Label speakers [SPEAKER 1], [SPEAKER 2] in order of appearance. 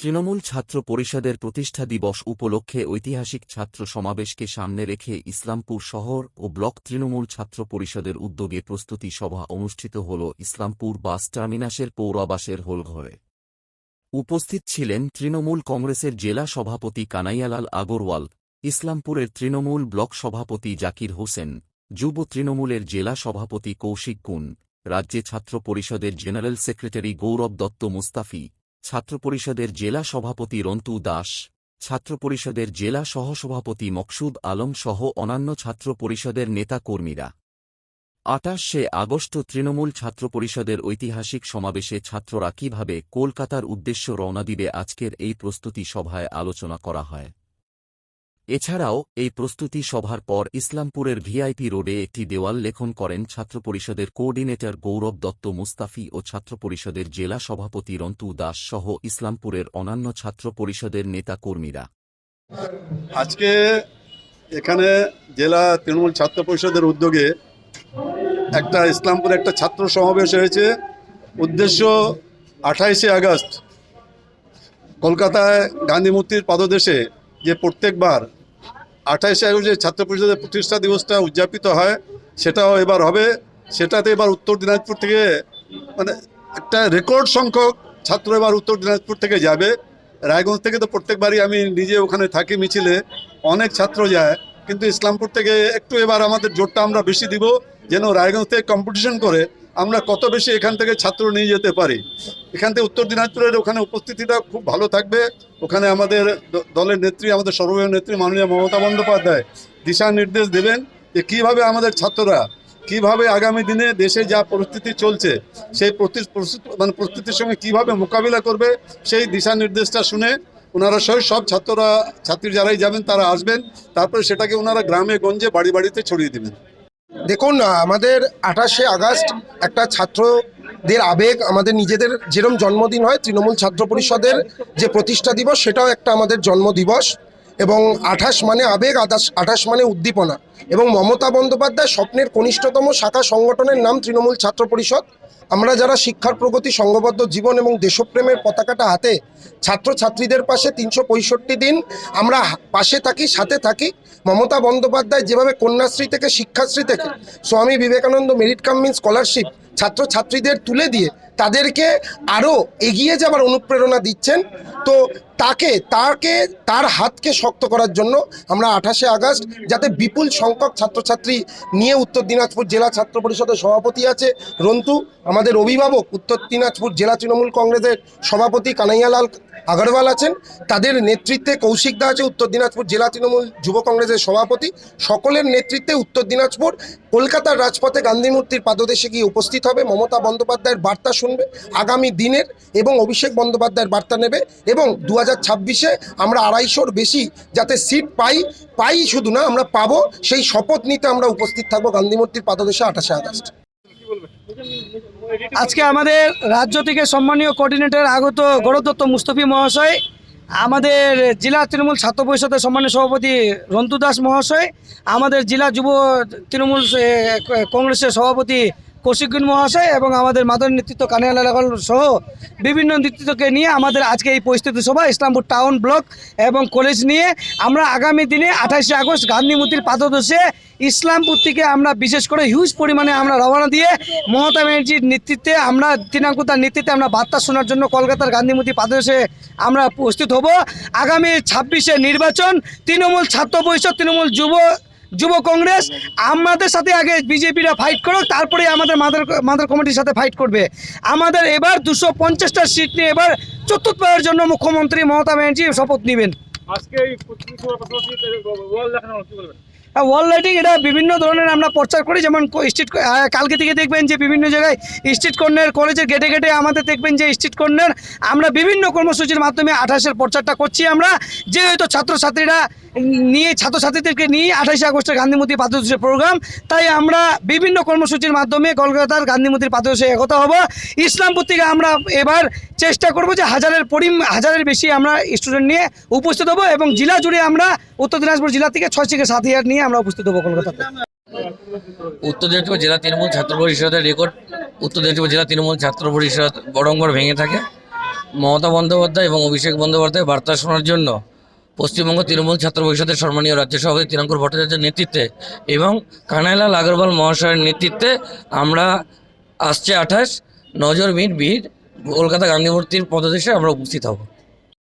[SPEAKER 1] তৃণমূল ছাত্র পরিষদের প্রতিষ্ঠা দিবস উপলক্ষে ঐতিহাসিক ছাত্র সমাবেশকে সামনে রেখে ইসলামপুর শহর ও ব্লক তৃণমূল ছাত্র পরিষদের উদ্যোগে প্রস্তুতি সভা অনুষ্ঠিত হল ইসলামপুর বাস টার্মিনাসের পৌরাবাসের হলঘরে। উপস্থিত ছিলেন তৃণমূল কংগ্রেসের জেলা সভাপতি কানাইয়ালাল আগরওয়াল, ইসলামপুরের তৃণমূল ব্লক সভাপতি জাকির হোসেন, যুব তৃণমূলের জেলা সভাপতি কৌশিক গুণ, রাজ্যে ছাত্র পরিষদের জেনারেল সেক্রেটারি গৌরব দত্ত মুস্তাফি, ছাত্র পরিষদের জেলা সভাপতি রন্তু দাস, ছাত্র পরিষদের জেলা সহসভাপতি মকসুদ আলম সহ অন্যান্য ছাত্র পরিষদের নেতা কর্মীরা। ২৮শে আগস্ট তৃণমূল ছাত্র পরিষদের ঐতিহাসিক সমাবেশে ছাত্ররা কিভাবে কলকাতার উদ্দেশ্য রওনা দিবে আজকের এই প্রস্তুতি সভায় আলোচনা করা হয়। এছাড়াও এই প্রস্তুতি সভার পর ইসলামপুরের ভিআইপি রোডে একটি দেওয়াল লেখন করেন ছাত্র পরিষদের কোঅর্ডিনেটর গৌরব দত্ত মুস্তাফি ও ছাত্র পরিষদের জেলা সভাপতি রন্তু দাস সহ ইসলামপুরের অন্যান্য ছাত্র পরিষদের নেতা কর্মীরা।
[SPEAKER 2] আজকে এখানে জেলা তৃণমূল ছাত্র পরিষদের উদ্যোগে একটা ইসলামপুরে একটা ছাত্র সমাবেশ হয়েছে। উদ্দেশ্য ২৮শে আগস্ট কলকাতায় গান্ধী মূর্তির পাদদেশে যে প্রত্যেকবার ২৮শে আগস্টে ছাত্র পরিষদের প্রতিষ্ঠা দিবসটা উদযাপিত হয়, সেটাও এবার হবে। সেটাতে এবার উত্তর দিনাজপুর থেকে মানে একটা রেকর্ড সংখ্যক ছাত্র এবার উত্তর দিনাজপুর থেকে যাবে। রায়গঞ্জ থেকে তো প্রত্যেকবারই আমি নিজে ওখানে থাকি, মিছিলে অনেক ছাত্র যায়, কিন্তু ইসলামপুর থেকে একটু এবার আমাদের জোরটা আমরা বেশি দিব, যেন রায়গঞ্জ থেকে কম্পিটিশন করে আমরা কত বেশি এখান থেকে ছাত্র নিয়ে যেতে পারি। এখান থেকে উত্তর দিনাজপুরের ওখানে উপস্থিতিটা খুব ভালো থাকবে। ওখানে আমাদের দলের নেত্রী, আমাদের সর্বভারতীয় নেত্রী মাননীয় মমতা বন্দ্যোপাধ্যায় দিশা নির্দেশ দেবেন যে কীভাবে আমাদের ছাত্ররা কিভাবে আগামী দিনে দেশে যা পরিস্থিতি চলছে সেই পরিস্থিতির সঙ্গে কিভাবে মোকাবিলা করবে, সেই দিশা নির্দেশটা শুনে ওনারা সব ছাত্রী যারাই যাবেন তারা আসবেন, তারপরে সেটাকে ওনারা গ্রামে গঞ্জে বাড়ি বাড়িতে ছড়িয়ে দেবেন।
[SPEAKER 3] দেখুন, আমাদের ২৮শে আগস্ট একটা ছাত্রদের আবেগ, আমাদের নিজেদের যেরকম জন্মদিন হয় তৃণমূল ছাত্র পরিষদের যে প্রতিষ্ঠা দিবস সেটাও একটা আমাদের জন্মদিবস। এবং ২৮ মানে আবেগ, ২৮ মানে উদ্দীপনা। এবং মমতা বন্দ্যোপাধ্যায় স্বপ্নের কনিষ্ঠতম শাখা সংগঠনের নাম তৃণমূল ছাত্র পরিষদ। আমরা যারা শিক্ষার প্রগতি, সংঘবদ্ধ জীবন এবং দেশপ্রেমের পতাকাটা হাতে ছাত্রছাত্রীদের পাশে ৩৬৫ দিন আমরা পাশে থাকি, সাথে থাকি। মমতা বন্দ্যোপাধ্যায় যেভাবে কন্যাশ্রী থেকে, শিক্ষাশ্রী থেকে Swami Vivekananda merit cum means scholarship ছাত্রছাত্রীদের তুলে দিয়ে তাদেরকে আরও এগিয়ে যাবার অনুপ্রেরণা দিচ্ছেন, তো তার হাতকে শক্ত করার জন্য আমরা ২৮শে আগস্ট যাতে বিপুল সংখ্যক ছাত্রছাত্রী নিয়ে, উত্তর দিনাজপুর জেলা ছাত্র পরিষদের সভাপতি আছে রন্তু, আমাদের অভিভাবক উত্তর দিনাজপুর জেলা তৃণমূল কংগ্রেসের সভাপতি কানাইয়ালাল আগরওয়াল আছেন, তাদের নেতৃত্বে কৌশিক দা আছে উত্তর দিনাজপুর জেলা তৃণমূল যুব কংগ্রেসের সভাপতি, সকলের নেতৃত্বে উত্তর দিনাজপুর কলকাতার রাজপথে গান্ধী মূর্তির পাদদেশে গিয়ে উপস্থিত হবে। মমতা বন্দ্যোপাধ্যায়ের বার্তা শুনবে আগামী দিনের, এবং অভিষেক বন্দ্যোপাধ্যায়ের বার্তা নেবে, এবং ২০২৬-এ আমরা ২৫০-র বেশি যাতে সিট পাই শুধু না, আমরা পাবো, সেই শপথ নিতে আমরা উপস্থিত থাকবো গান্ধী মূর্তির পাদদেশে ২৮শে আগস্ট।
[SPEAKER 4] আজকে আমাদের রাজ্য থেকে সম্মানীয় কোঅর্ডিনেটর আগত গৌরব দত্ত মুস্তাফি মহাশয়, আমাদের জেলা তৃণমূল ছাত্র পরিষদের সম্মানীয় সভাপতি রন্তু দাস মহাশয়, আমাদের জেলা যুব তৃণমূল কংগ্রেসের সভাপতি কৌশিকুন মহাশয় এবং আমাদের মাদনী নেতৃত্ব কানাইয়ালাল সহ বিভিন্ন নেতৃত্বকে নিয়ে আমাদের আজকে এই পরিস্থিতি সভা ইসলামপুর টাউন, ব্লক এবং কলেজ নিয়ে আমরা আগামী দিনে ২৮শে আগস্ট গান্ধী মূর্তির পাদদেশে ইসলামপুর থেকে আমরা বিশেষ করে হিউজ পরিমাণে আমরা রওনা দিয়ে মমতা ব্যানার্জির নেতৃত্বে, আমরা তৃণাঙ্কুতার নেতৃত্বে আমরা বার্তা শোনার জন্য কলকাতার গান্ধী মূর্তি পাদদেশে আমরা উপস্থিত হব। আগামী ২৬শে নির্বাচন, তৃণমূল ছাত্র পরিষদ, তৃণমূল যুব কংগ্রেস আমাদের সাথে আগে বিজেপিরা ফাইট করুক, তারপরে আমাদের মাদার কমিটির সাথে ফাইট করবে। আমাদের এবার ২৫০টা সিট নিয়ে এবার চতুর্থবারের জন্য মুখ্যমন্ত্রী মমতা ব্যানার্জি শপথ নেবেন। ওয়াল লাইটিং এটা বিভিন্ন ধরনের আমরা প্রচার করি, যেমন স্ট্রিট, কালকে থেকে দেখবেন যে বিভিন্ন জায়গায় স্ট্রিট কর্নার, কলেজের গেটে গেটে আমাদের দেখবেন যে স্ট্রিট কর্নার, আমরা বিভিন্ন কর্মসূচির মাধ্যমে ২৮-এর প্রচারটা করছি। আমরা যেহেতু ছাত্রছাত্রীদেরকে নিয়ে ২৮শে আগস্টের গান্ধী মূর্তি পাদদেশে প্রোগ্রাম, তাই আমরা বিভিন্ন কর্মসূচির মাধ্যমে কলকাতার গান্ধী মূর্তির পাদদেশে একতা হব। ইসলামপুর থেকে আমরা এবার চেষ্টা করব যে হাজারের বেশি আমরা স্টুডেন্ট নিয়ে উপস্থিত হব, এবং জেলা জুড়ে আমরা উত্তর দিনাজপুর জেলা থেকে ৬ থেকে ৭ হাজার নিয়ে আমরা উপস্থিত হব কলকাতাতে।
[SPEAKER 5] উত্তর দিনাজপুর জেলা তৃণমূল ছাত্র পরিষদের রেকর্ড উত্তর দিনাজপুর জেলা তৃণমূল ছাত্র পরিষদ বড়ঙ্গর ভেঙে থাকে। মমতা বন্দ্যোপাধ্যায় এবং অভিষেক বন্দ্যোপাধ্যায় বার্তা শোনার জন্য পশ্চিমবঙ্গ তৃণমূল ছাত্র পরিষদের সম্মানীয় রাজ্য সভাপতি তিনাঙ্কুর ভট্টাচার্যের নেতৃত্বে এবং কানাইলাল আগরওয়াল মহাশয়ের নেতৃত্বে আমরা আসছে 28 নজর মিট ভিড় কলকাতা গান্ধী মূর্তির পদদেশে আমরা উপস্থিত হব।